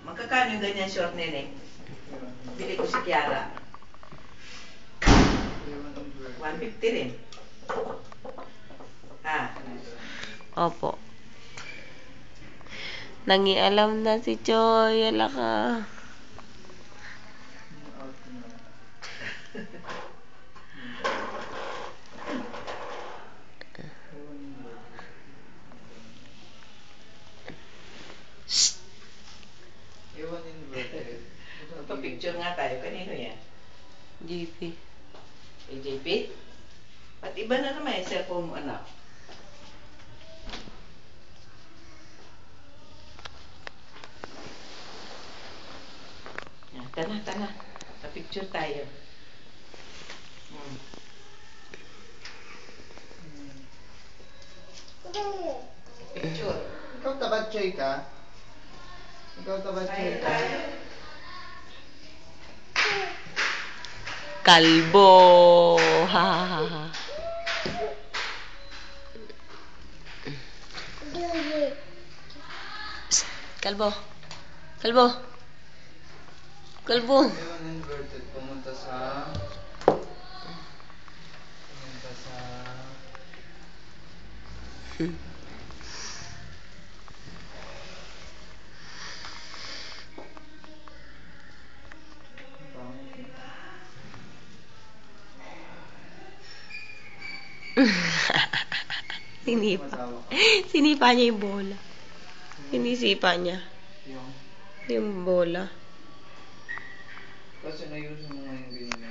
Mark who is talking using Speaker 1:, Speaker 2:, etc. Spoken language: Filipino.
Speaker 1: Magkakano yung ganyan short, nene? Bili ko si Kiara. 150 rin. Ha?
Speaker 2: Opo. Nangialam na si Choy. Ala ka.
Speaker 1: Magpa-picture nga tayo. Kanino yan?
Speaker 2: JP.
Speaker 1: JP? At iba na naman yung cellphone mo, anak. Tana. Pa-picture tayo. Picture.
Speaker 3: Ikaw tabatchoy ka? Ikaw tabatchoy ka?
Speaker 2: Kalbo. Ha ha ha ha. Psst. Kalbo. Kalbo. Kalbo.
Speaker 3: Ewan inverted. Pumunta sa...
Speaker 2: Sinipa niya yung bola. Sinisipa niya. Yung bola.
Speaker 3: Kasi nayusin mo nga yung ganyan.